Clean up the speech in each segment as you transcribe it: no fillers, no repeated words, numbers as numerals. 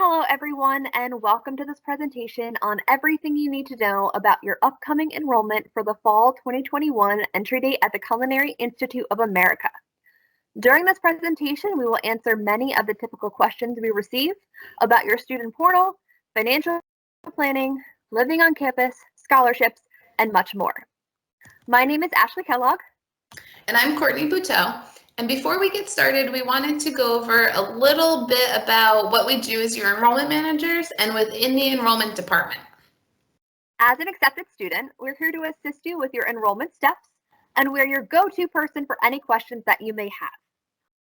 Hello everyone, and welcome to this presentation on everything you need to know about your upcoming enrollment for the fall 2021 entry date at the Culinary Institute of America. During this presentation, we will answer many of the typical questions we receive about your student portal, financial planning, living on campus, scholarships, and much more. My name is Ashley Kellogg. And I'm Courtney Bouteau. And before we get started, we wanted to go over a little bit about what we do as your enrollment managers and within the enrollment department. As an accepted student, we're here to assist you with your enrollment steps, and we're your go-to person for any questions that you may have.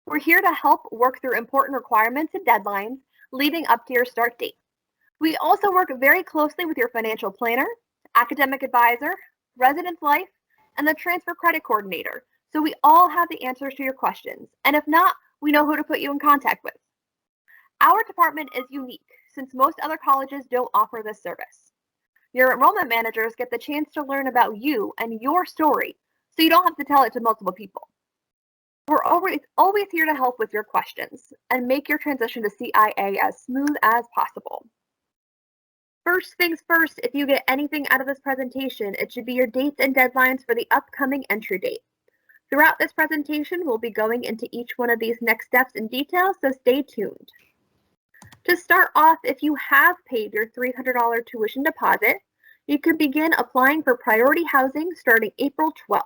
We're here to help work through important requirements and deadlines leading up to your start date. We also work very closely with your financial planner, academic advisor, residence life, and the transfer credit coordinator, so we all have the answers to your questions, and if not, we know who to put you in contact with. Our department is unique since most other colleges don't offer this service. Your enrollment managers get the chance to learn about you and your story, so you don't have to tell it to multiple people. We're always here to help with your questions and make your transition to CIA as smooth as possible. First things first, if you get anything out of this presentation, it should be your dates and deadlines for the upcoming entry date. Throughout this presentation, we'll be going into each one of these next steps in detail, so stay tuned. To start off, if you have paid your $300 tuition deposit, you can begin applying for priority housing starting April 12th.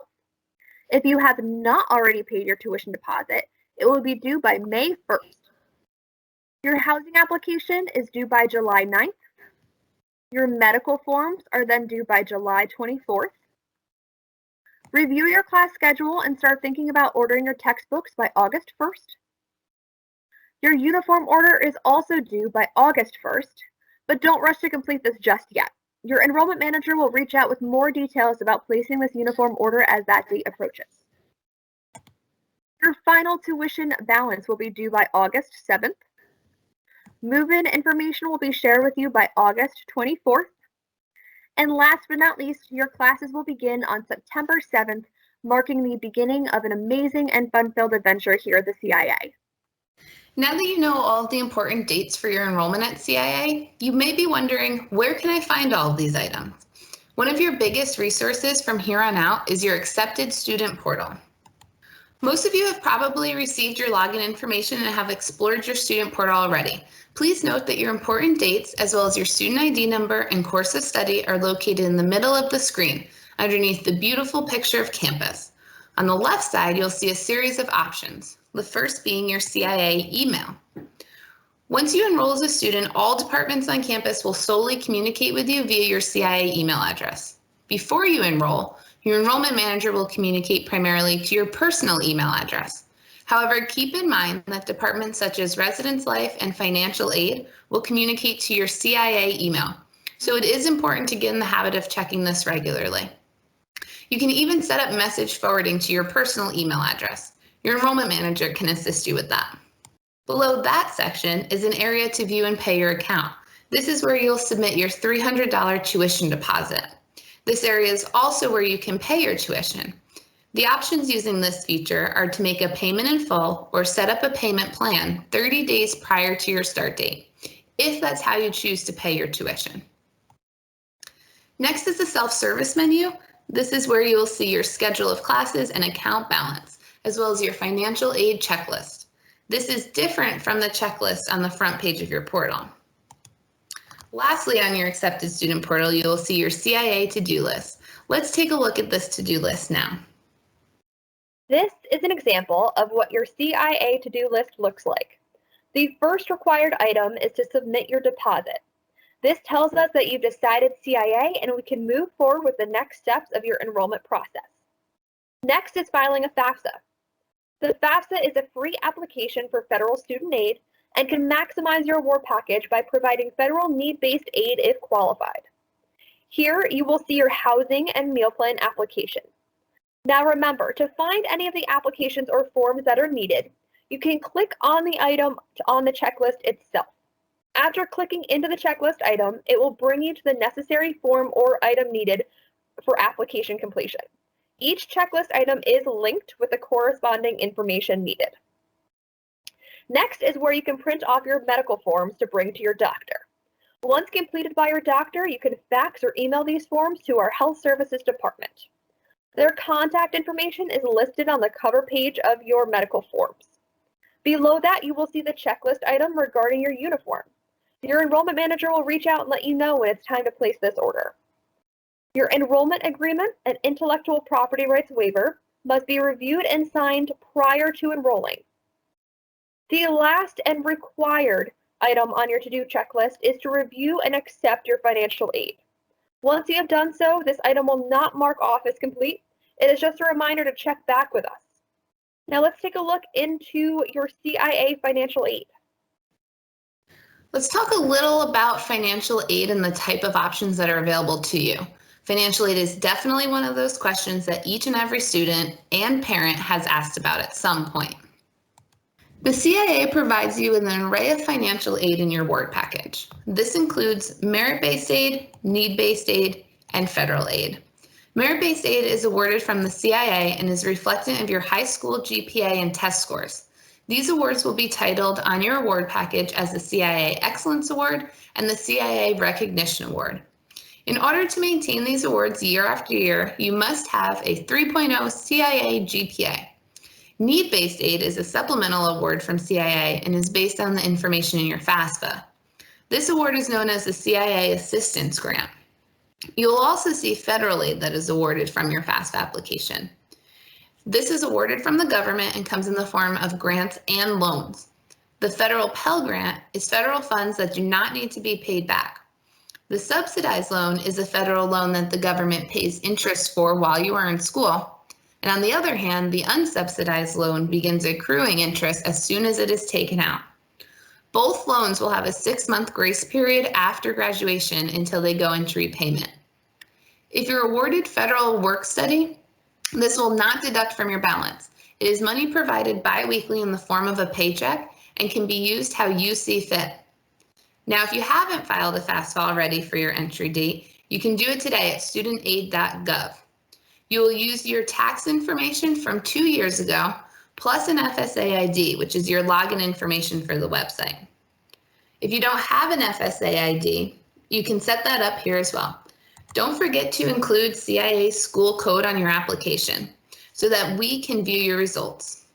If you have not already paid your tuition deposit, it will be due by May 1st. Your housing application is due by July 9th. Your medical forms are then due by July 24th. Review your class schedule and start thinking about ordering your textbooks by August 1st. Your uniform order is also due by August 1st, but don't rush to complete this just yet. Your enrollment manager will reach out with more details about placing this uniform order as that date approaches. Your final tuition balance will be due by August 7th. Move-in information will be shared with you by August 24th. And last but not least, your classes will begin on September 7th, marking the beginning of an amazing and fun-filled adventure here at the CIA. Now that you know all the important dates for your enrollment at CIA, you may be wondering, where can I find all of these items? One of your biggest resources from here on out is your accepted student portal. Most of you have probably received your login information and have explored your student portal already. Please note that your important dates, as well as your student ID number and course of study, are located in the middle of the screen, underneath the beautiful picture of campus. On the left side, you'll see a series of options, the first being your CIA email. Once you enroll as a student, all departments on campus will solely communicate with you via your CIA email address. Before you enroll, your enrollment manager will communicate primarily to your personal email address. However, keep in mind that departments such as Residence Life and Financial Aid will communicate to your CIA email, so it is important to get in the habit of checking this regularly. You can even set up message forwarding to your personal email address. Your enrollment manager can assist you with that. Below that section is an area to view and pay your account. This is where you'll submit your $300 tuition deposit. This area is also where you can pay your tuition. The options using this feature are to make a payment in full or set up a payment plan 30 days prior to your start date, if that's how you choose to pay your tuition. Next is the self-service menu. This is where you will see your schedule of classes and account balance, as well as your financial aid checklist. This is different from the checklist on the front page of your portal. Lastly, on your accepted student portal, you will see your CIA to-do list. Let's take a look at this to-do list now. This is an example of what your CIA to-do list looks like. The first required item is to submit your deposit. This tells us that you've decided CIA and we can move forward with the next steps of your enrollment process. Next is filing a FAFSA. The FAFSA is a free application for federal student aid and can maximize your award package by providing federal need-based aid if qualified. Here you will see your housing and meal plan application. Now remember, to find any of the applications or forms that are needed, you can click on the item on the checklist itself. After clicking into the checklist item, it will bring you to the necessary form or item needed for application completion. Each checklist item is linked with the corresponding information needed. Next is where you can print off your medical forms to bring to your doctor. Once completed by your doctor, you can fax or email these forms to our Health Services Department. Their contact information is listed on the cover page of your medical forms. Below that, you will see the checklist item regarding your uniform. Your enrollment manager will reach out and let you know when it's time to place this order. Your enrollment agreement and intellectual property rights waiver must be reviewed and signed prior to enrolling. The last and required item on your to-do checklist is to review and accept your financial aid. Once you have done so, this item will not mark off as complete. It is just a reminder to check back with us. Now let's take a look into your CIA financial aid. Let's talk a little about financial aid and the type of options that are available to you. Financial aid is definitely one of those questions that each and every student and parent has asked about at some point. The CIA provides you with an array of financial aid in your award package. This includes merit-based aid, need-based aid, and federal aid. Merit-based aid is awarded from the CIA and is reflective of your high school GPA and test scores. These awards will be titled on your award package as the CIA Excellence Award and the CIA Recognition Award. In order to maintain these awards year after year, you must have a 3.0 CIA GPA. Need-based aid is a supplemental award from CIA and is based on the information in your FAFSA. This award is known as the CIA Assistance Grant. You will also see federal aid that is awarded from your FAFSA application. This is awarded from the government and comes in the form of grants and loans. The federal Pell Grant is federal funds that do not need to be paid back. The subsidized loan is a federal loan that the government pays interest for while you are in school. And on the other hand, the unsubsidized loan begins accruing interest as soon as it is taken out. Both loans will have a 6-month grace period after graduation until they go into repayment. If you're awarded federal work study, this will not deduct from your balance. It is money provided bi-weekly in the form of a paycheck and can be used how you see fit. Now, if you haven't filed a FAFSA already for your entry date, you can do it today at studentaid.gov. You will use your tax information from 2 years ago, plus an FSA ID, which is your login information for the website. If you don't have an FSA ID, you can set that up here as well. Don't forget to include CIA's school code on your application so that we can view your results.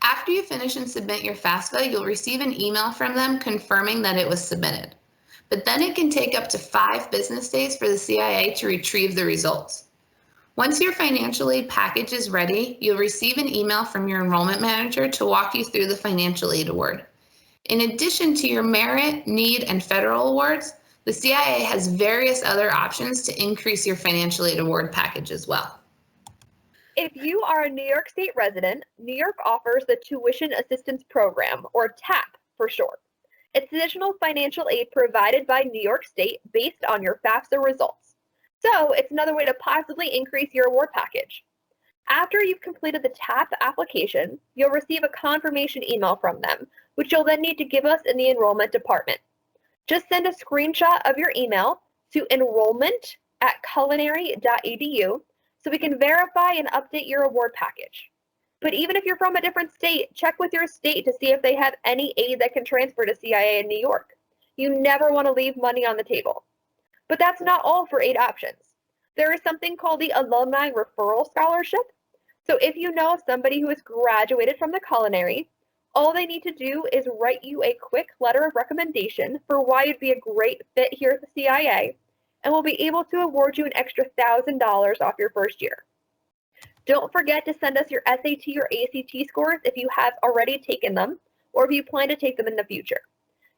After you finish and submit your FAFSA, you'll receive an email from them confirming that it was submitted. But then it can take up to 5 business days for the CIA to retrieve the results. Once your financial aid package is ready, you'll receive an email from your enrollment manager to walk you through the financial aid award. In addition to your merit, need, and federal awards, the CIA has various other options to increase your financial aid award package as well. If you are a New York State resident, New York offers the Tuition Assistance Program, or TAP for short. It's additional financial aid provided by New York State based on your FAFSA results. So it's another way to possibly increase your award package. After you've completed the TAP application, you'll receive a confirmation email from them, which you'll then need to give us in the enrollment department. Just send a screenshot of your email to enrollment@culinary.edu so we can verify and update your award package. But even if you're from a different state, check with your state to see if they have any aid that can transfer to CIA in New York. You never want to leave money on the table. But that's not all for aid options. There is something called the Alumni Referral Scholarship. So if you know somebody who has graduated from the culinary, all they need to do is write you a quick letter of recommendation for why you'd be a great fit here at the CIA, and we'll be able to award you an extra $1,000 off your first year. Don't forget to send us your SAT or ACT scores if you have already taken them, or if you plan to take them in the future.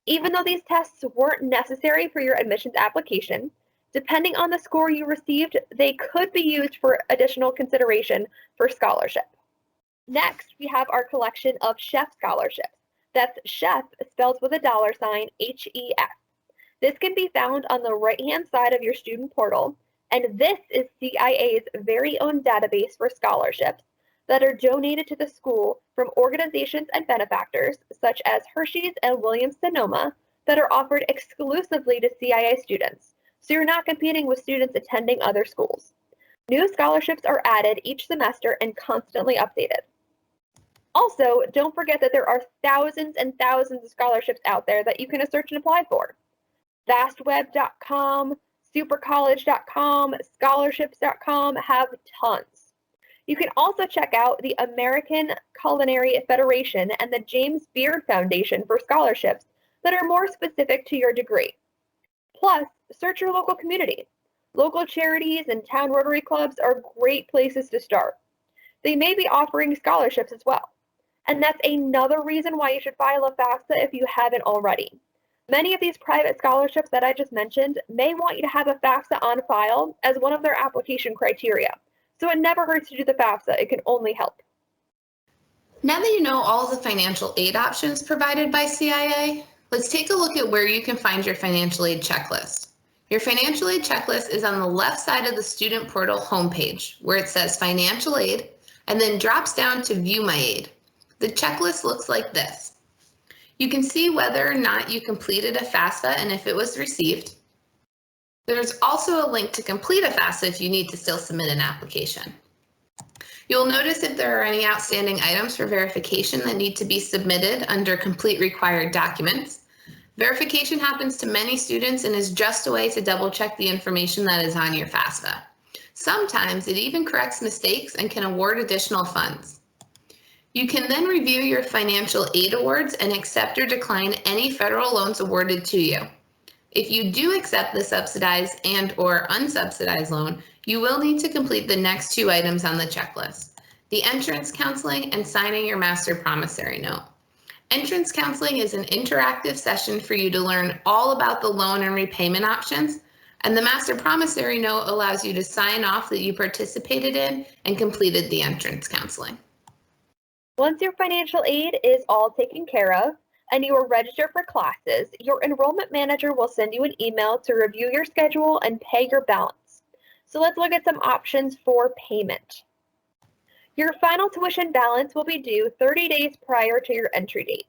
Even though these tests weren't necessary for your admissions application, depending on the score you received, they could be used for additional consideration for scholarship. Next, we have our collection of chef scholarships. That's chef spelled with a $, HEF. This can be found on the right-hand side of your student portal, and this is CIA's very own database for scholarships that are donated to the school from organizations and benefactors such as Hershey's and Williams-Sonoma that are offered exclusively to CIA students, so you're not competing with students attending other schools. New scholarships are added each semester and constantly updated. Also, don't forget that there are thousands and thousands of scholarships out there that you can search and apply for. Fastweb.com, supercollege.com, scholarships.com have tons. You can also check out the American Culinary Federation and the James Beard Foundation for scholarships that are more specific to your degree. Plus, search your local community. Local charities and town Rotary clubs are great places to start. They may be offering scholarships as well. And that's another reason why you should file a FAFSA if you haven't already. Many of these private scholarships that I just mentioned may want you to have a FAFSA on file as one of their application criteria. So it never hurts to do the FAFSA, it can only help. Now that you know all the financial aid options provided by CIA, let's take a look at where you can find your financial aid checklist. Your financial aid checklist is on the left side of the student portal homepage, where it says financial aid, and then drops down to view my aid. The checklist looks like this. You can see whether or not you completed a FAFSA and if it was received. There's also a link to complete a FAFSA if you need to still submit an application. You'll notice if there are any outstanding items for verification that need to be submitted under complete required documents. Verification happens to many students and is just a way to double check the information that is on your FAFSA. Sometimes it even corrects mistakes and can award additional funds. You can then review your financial aid awards and accept or decline any federal loans awarded to you. If you do accept the subsidized and/or unsubsidized loan, you will need to complete the next two items on the checklist: the entrance counseling and signing your master promissory note. Entrance counseling is an interactive session for you to learn all about the loan and repayment options, and the master promissory note allows you to sign off that you participated in and completed the entrance counseling. Once your financial aid is all taken care of and you are registered for classes, your enrollment manager will send you an email to review your schedule and pay your balance. So let's look at some options for payment. Your final tuition balance will be due 30 days prior to your entry date.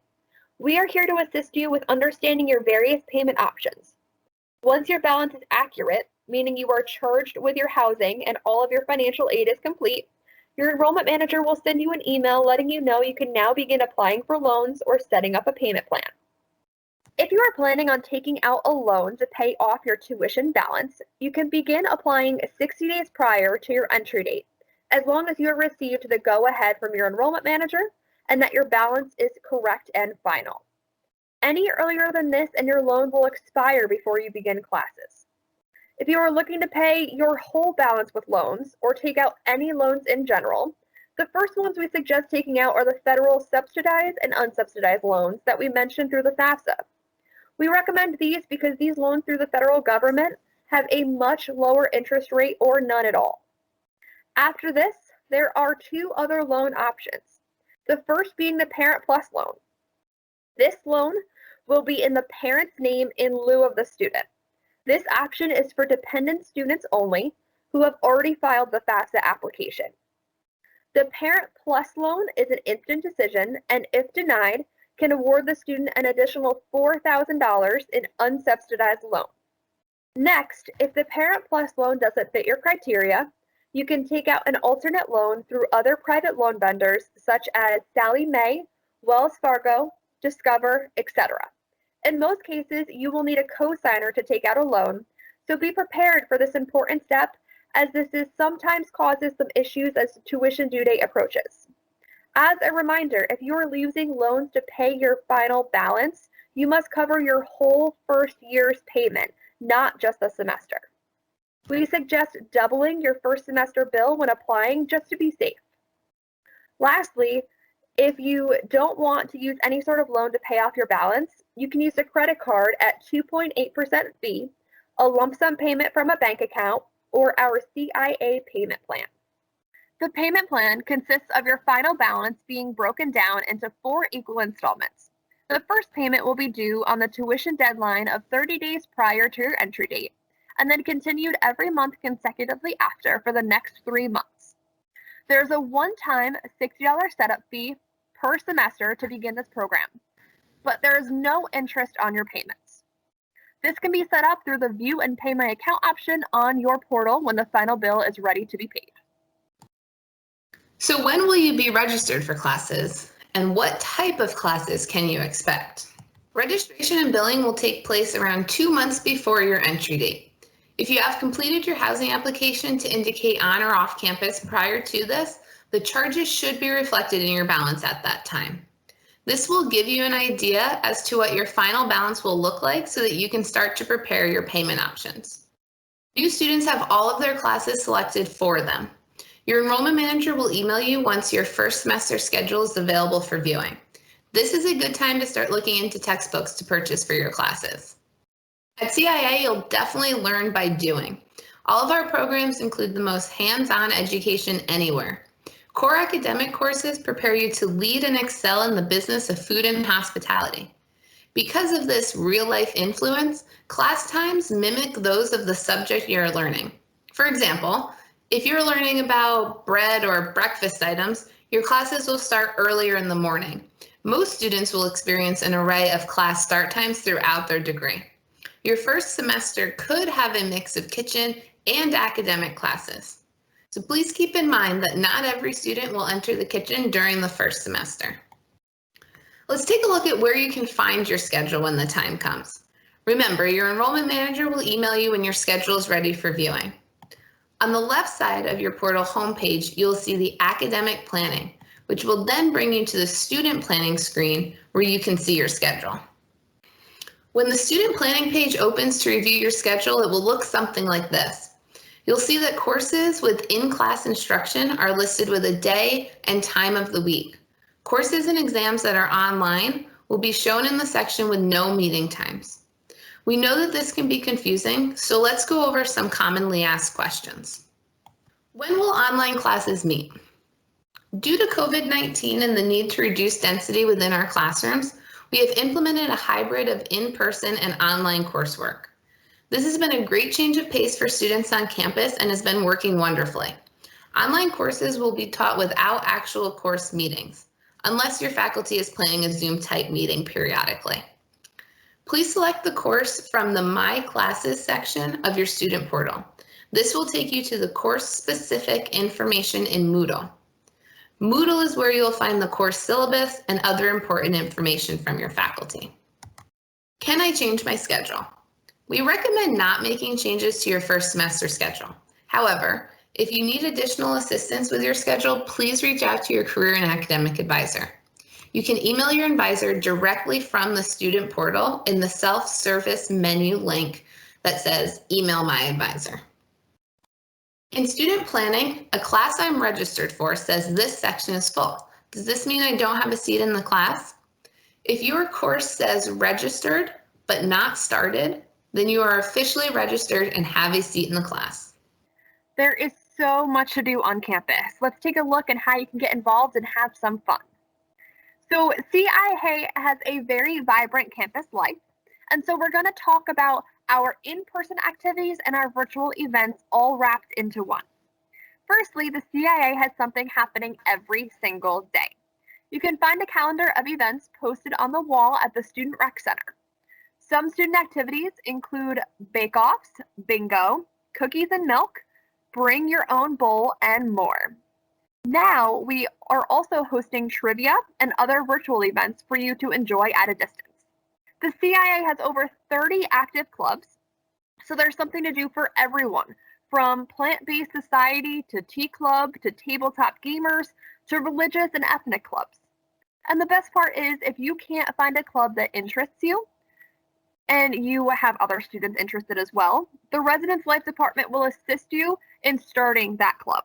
We are here to assist you with understanding your various payment options. Once your balance is accurate, meaning you are charged with your housing and all of your financial aid is complete, your enrollment manager will send you an email letting you know you can now begin applying for loans or setting up a payment plan. If you are planning on taking out a loan to pay off your tuition balance, you can begin applying 60 days prior to your entry date, as long as you have received the go-ahead from your enrollment manager and that your balance is correct and final. Any earlier than this and your loan will expire before you begin classes. If you are looking to pay your whole balance with loans or take out any loans in general, the first ones we suggest taking out are the federal subsidized and unsubsidized loans that we mentioned through the FAFSA. We recommend these because these loans through the federal government have a much lower interest rate or none at all. After this, there are two other loan options. The first being the Parent Plus loan. This loan will be in the parent's name in lieu of the student. This option is for dependent students only who have already filed the FAFSA application. The Parent Plus loan is an instant decision and, if denied, can award the student an additional $4,000 in unsubsidized loan. Next, if the Parent Plus loan doesn't fit your criteria, you can take out an alternate loan through other private loan vendors such as Sallie Mae, Wells Fargo, Discover, etc. In most cases, you will need a co-signer to take out a loan, so be prepared for this important step as this sometimes causes some issues as tuition due date approaches. As a reminder, if you are using loans to pay your final balance, you must cover your whole first year's payment, not just the semester. We suggest doubling your first semester bill when applying just to be safe. Lastly, if you don't want to use any sort of loan to pay off your balance, you can use a credit card at 2.8% fee, a lump sum payment from a bank account, or our CIA payment plan. The payment plan consists of your final balance being broken down into 4 equal installments. The first payment will be due on the tuition deadline of 30 days prior to your entry date, and then continued every month consecutively after for the next 3 months. There's a one-time $60 setup fee per semester to begin this program, but there is no interest on your payments. This can be set up through the View and Pay My Account option on your portal when the final bill is ready to be paid. So when will you be registered for classes? and what type of classes can you expect? Registration and billing will take place around 2 months before your entry date. If you have completed your housing application to indicate on or off campus prior to this, the charges should be reflected in your balance at that time. This will give you an idea as to what your final balance will look like so that you can start to prepare your payment options. New students have all of their classes selected for them. Your enrollment manager will email you once your first semester schedule is available for viewing. This is a good time to start looking into textbooks to purchase for your classes. At CIA, you'll definitely learn by doing. All of our programs include the most hands-on education anywhere. Core academic courses prepare you to lead and excel in the business of food and hospitality. Because of this real-life influence, class times mimic those of the subject you're learning. For example, if you're learning about bread or breakfast items, your classes will start earlier in the morning. Most students will experience an array of class start times throughout their degree. Your first semester could have a mix of kitchen and academic classes. So please keep in mind that not every student will enter the kitchen during the first semester. Let's take a look at where you can find your schedule when the time comes. Remember, your enrollment manager will email you when your schedule is ready for viewing. On the left side of your portal homepage, you'll see the academic planning, which will then bring you to the student planning screen where you can see your schedule. When the student planning page opens to review your schedule, it will look something like this. You'll see that courses with in-class instruction are listed with a day and time of the week. Courses and exams that are online will be shown in the section with no meeting times. We know that this can be confusing, so let's go over some commonly asked questions. When will online classes meet? Due to COVID-19 and the need to reduce density within our classrooms, we have implemented a hybrid of in-person and online coursework. This has been a great change of pace for students on campus and has been working wonderfully. Online courses will be taught without actual course meetings, unless your faculty is planning a Zoom type meeting periodically. Please select the course from the My Classes section of your student portal. This will take you to the course-specific information in Moodle. Moodle is where you'll find the course syllabus and other important information from your faculty. Can I change my schedule? We recommend not making changes to your first semester schedule. However, if you need additional assistance with your schedule, please reach out to your career and academic advisor. You can email your advisor directly from the student portal in the self-service menu link that says Email My Advisor. In student planning, a class I'm registered for says this section is full. Does this mean I don't have a seat in the class? If your course says registered but not started, then you are officially registered and have a seat in the class. There is so much to do on campus. Let's take a look at how you can get involved and have some fun. So CIA has a very vibrant campus life, and so we're going to talk about our in-person activities and our virtual events all wrapped into one. Firstly, the CIA has something happening every single day. You can find a calendar of events posted on the wall at the Student Rec Center. Some student activities include bake-offs, bingo, cookies and milk, bring your own bowl, and more. Now, we are also hosting trivia and other virtual events for you to enjoy at a distance. The CIA has over 30 active clubs, so there's something to do for everyone, from plant-based society to tea club to tabletop gamers to religious and ethnic clubs. And the best part is, if you can't find a club that interests you, and you have other students interested as well, the Residence Life Department will assist you in starting that club.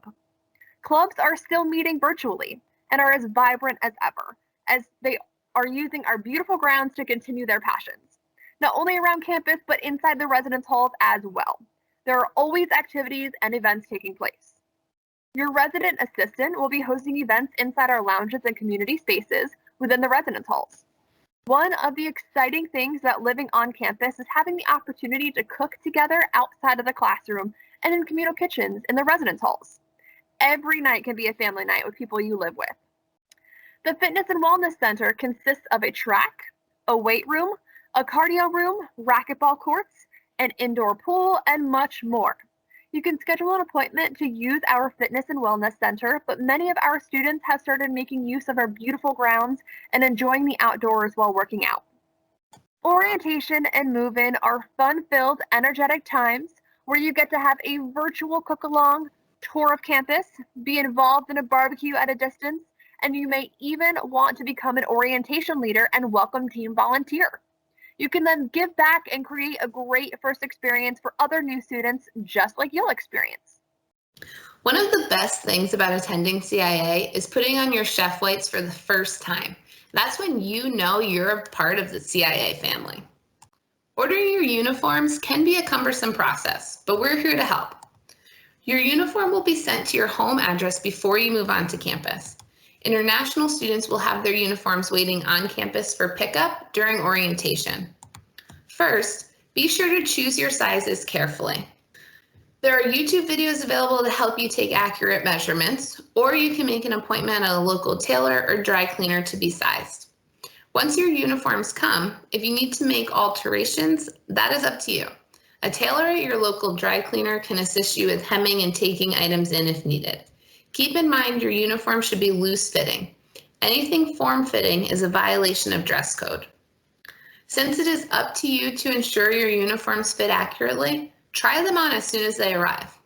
Clubs are still meeting virtually and are as vibrant as ever, as they are using our beautiful grounds to continue their passions, not only around campus, but inside the residence halls as well. There are always activities and events taking place. Your resident assistant will be hosting events inside our lounges and community spaces within the residence halls. One of the exciting things about living on campus is having the opportunity to cook together outside of the classroom and in communal kitchens in the residence halls. Every night can be a family night with people you live with. The Fitness and Wellness Center consists of a track, a weight room, a cardio room, racquetball courts, an indoor pool, and much more. You can schedule an appointment to use our fitness and wellness center, but many of our students have started making use of our beautiful grounds and enjoying the outdoors while working out. Orientation and move-in are fun-filled, energetic times where you get to have a virtual cook-along, tour of campus, be involved in a barbecue at a distance, and you may even want to become an orientation leader and welcome team volunteer. You can then give back and create a great first experience for other new students just like you'll experience. One of the best things about attending CIA is putting on your chef whites for the first time. That's when you know you're a part of the CIA family. Ordering your uniforms can be a cumbersome process, but we're here to help. Your uniform will be sent to your home address before you move on to campus. International students will have their uniforms waiting on campus for pickup during orientation. First, be sure to choose your sizes carefully. There are YouTube videos available to help you take accurate measurements, or you can make an appointment at a local tailor or dry cleaner to be sized. Once your uniforms come, if you need to make alterations, that is up to you. A tailor at your local dry cleaner can assist you with hemming and taking items in if needed. Keep in mind your uniform should be loose-fitting. Anything form-fitting is a violation of dress code. Since it is up to you to ensure your uniforms fit accurately, try them on as soon as they arrive.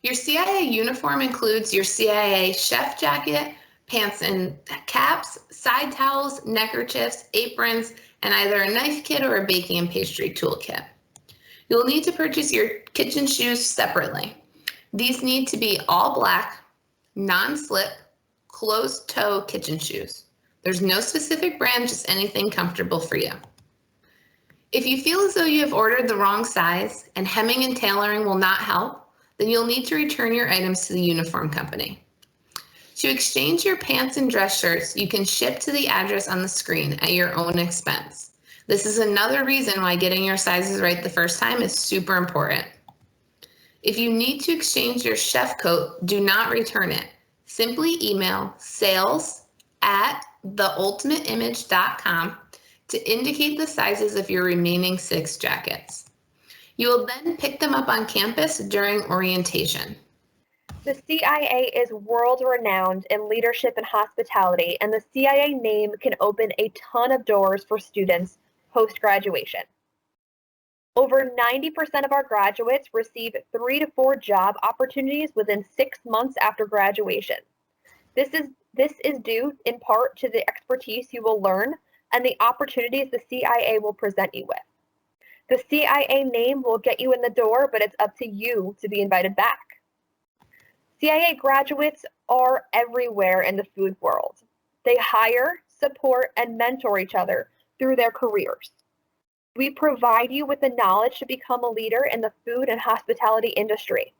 Your CIA uniform includes your CIA chef jacket, pants and caps, side towels, neckerchiefs, aprons, and either a knife kit or a baking and pastry toolkit. You'll need to purchase your kitchen shoes separately. These need to be all black, non-slip, closed-toe kitchen shoes. There's no specific brand, just anything comfortable for you. If you feel as though you have ordered the wrong size and hemming and tailoring will not help, then you'll need to return your items to the uniform company. To exchange your pants and dress shirts, you can ship to the address on the screen at your own expense. This is another reason why getting your sizes right the first time is super important. If you need to exchange your chef coat, do not return it. Simply email sales@theultimateimage.com to indicate the sizes of your remaining 6 jackets. You will then pick them up on campus during orientation. The CIA is world-renowned in leadership and hospitality, and the CIA name can open a ton of doors for students post-graduation. Over 90% of our graduates receive 3 to 4 job opportunities within 6 months after graduation. This is due in part to the expertise you will learn and the opportunities the CIA will present you with. The CIA name will get you in the door, but it's up to you to be invited back. CIA graduates are everywhere in the food world. They hire, support, and mentor each other through their careers. We provide you with the knowledge to become a leader in the food and hospitality industry.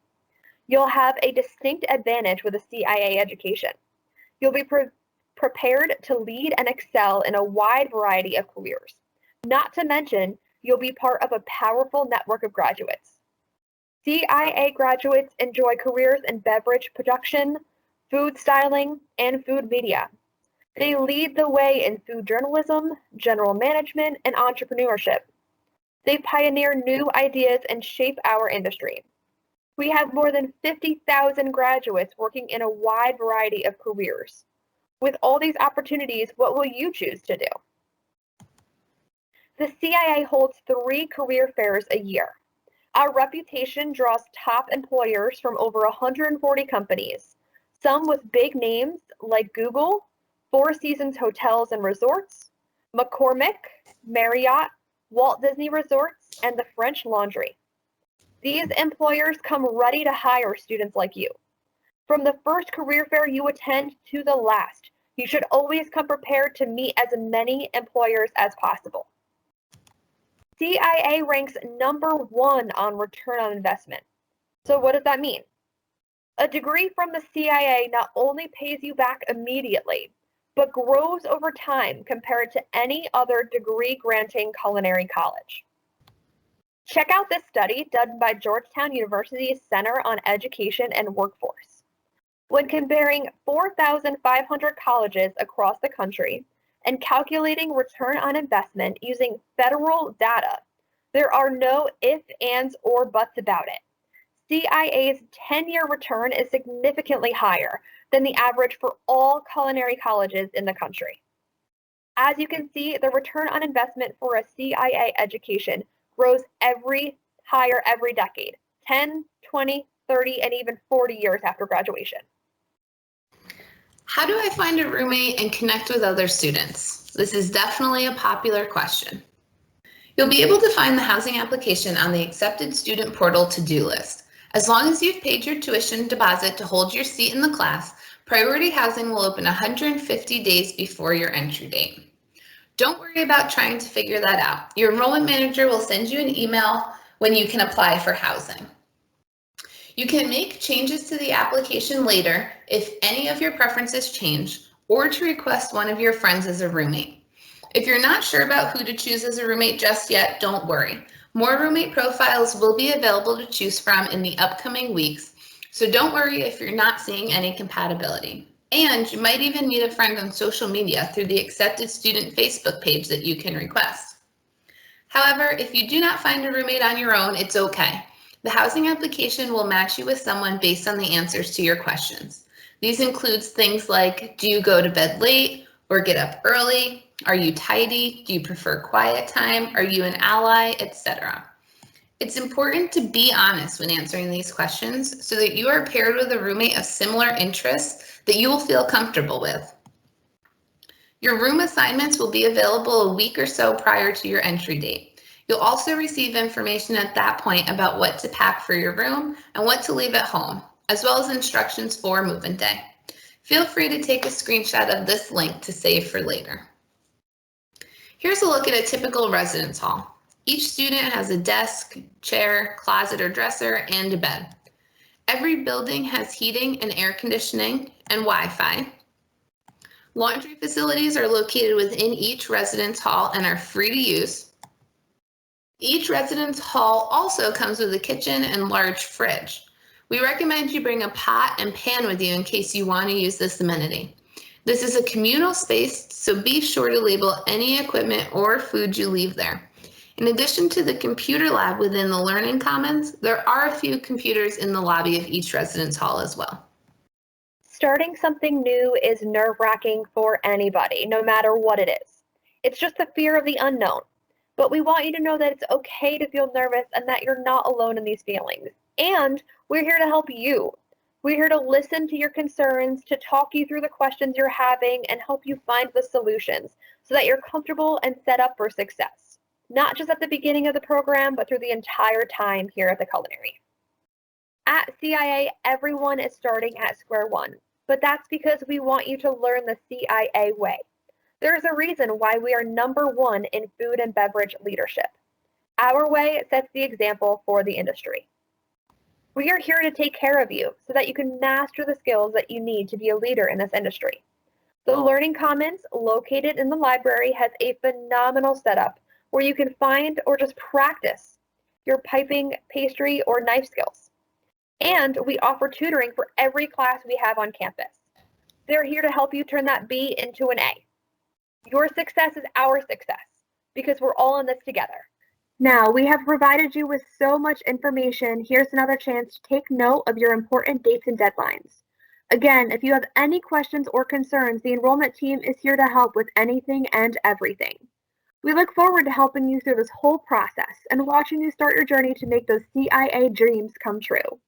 You'll have a distinct advantage with a CIA education. You'll be prepared to lead and excel in a wide variety of careers. Not to mention, you'll be part of a powerful network of graduates. CIA graduates enjoy careers in beverage production, food styling, and food media. They lead the way in food journalism, general management, and entrepreneurship. They pioneer new ideas and shape our industry. We have more than 50,000 graduates working in a wide variety of careers. With all these opportunities, what will you choose to do? The CIA holds 3 career fairs a year. Our reputation draws top employers from over 140 companies, some with big names like Google, Four Seasons Hotels and Resorts, McCormick, Marriott, Walt Disney Resorts, and the French Laundry. These employers come ready to hire students like you. From the first career fair you attend to the last, you should always come prepared to meet as many employers as possible. CIA ranks #1 on return on investment. So what does that mean? A degree from the CIA not only pays you back immediately, but grows over time compared to any other degree-granting culinary college. Check out this study done by Georgetown University's Center on Education and Workforce. When comparing 4,500 colleges across the country and calculating return on investment using federal data, there are no ifs, ands, or buts about it. CIA's 10-year return is significantly higher than the average for all culinary colleges in the country. As you can see, the return on investment for a CIA education grows higher every decade, 10, 20, 30, and even 40 years after graduation. How do I find a roommate and connect with other students? This is definitely a popular question. You'll be able to find the housing application on the Accepted Student Portal to-do list. As long as you've paid your tuition deposit to hold your seat in the class, Priority Housing will open 150 days before your entry date. Don't worry about trying to figure that out. Your enrollment manager will send you an email when you can apply for housing. You can make changes to the application later if any of your preferences change, or to request one of your friends as a roommate. If you're not sure about who to choose as a roommate just yet, don't worry. More roommate profiles will be available to choose from in the upcoming weeks, so don't worry if you're not seeing any compatibility. And you might even meet a friend on social media through the Accepted Student Facebook page that you can request. However, if you do not find a roommate on your own, it's okay. The housing application will match you with someone based on the answers to your questions. These include things like, do you go to bed late or get up early? Are you tidy? Do you prefer quiet time? Are you an ally, etc.? It's important to be honest when answering these questions so that you are paired with a roommate of similar interests that you will feel comfortable with. Your room assignments will be available a week or so prior to your entry date. You'll also receive information at that point about what to pack for your room and what to leave at home, as well as instructions for move-in day. Feel free to take a screenshot of this link to save for later. Here's a look at a typical residence hall. Each student has a desk, chair, closet or dresser, and a bed. Every building has heating and air conditioning and Wi-Fi. Laundry facilities are located within each residence hall and are free to use. Each residence hall also comes with a kitchen and large fridge. We recommend you bring a pot and pan with you in case you want to use this amenity. This is a communal space, so be sure to label any equipment or food you leave there. In addition to the computer lab within the Learning Commons, there are a few computers in the lobby of each residence hall as well. Starting something new is nerve-wracking for anybody, no matter what it is. It's just the fear of the unknown. But we want you to know that it's okay to feel nervous and that you're not alone in these feelings. And we're here to help you. We're here to listen to your concerns, to talk you through the questions you're having, and help you find the solutions so that you're comfortable and set up for success. Not just at the beginning of the program, but through the entire time here at the Culinary. At CIA, everyone is starting at square one, but that's because we want you to learn the CIA way. There's a reason why we are #1 in food and beverage leadership. Our way sets the example for the industry. We are here to take care of you so that you can master the skills that you need to be a leader in this industry. The Learning Commons, located in the library, has a phenomenal setup where you can find or just practice your piping, pastry, or knife skills. And we offer tutoring for every class we have on campus. They're here to help you turn that B into an A. Your success is our success because we're all in this together. Now, we have provided you with so much information. Here's another chance to take note of your important dates and deadlines. Again, if you have any questions or concerns, the enrollment team is here to help with anything and everything. We look forward to helping you through this whole process and watching you start your journey to make those CIA dreams come true.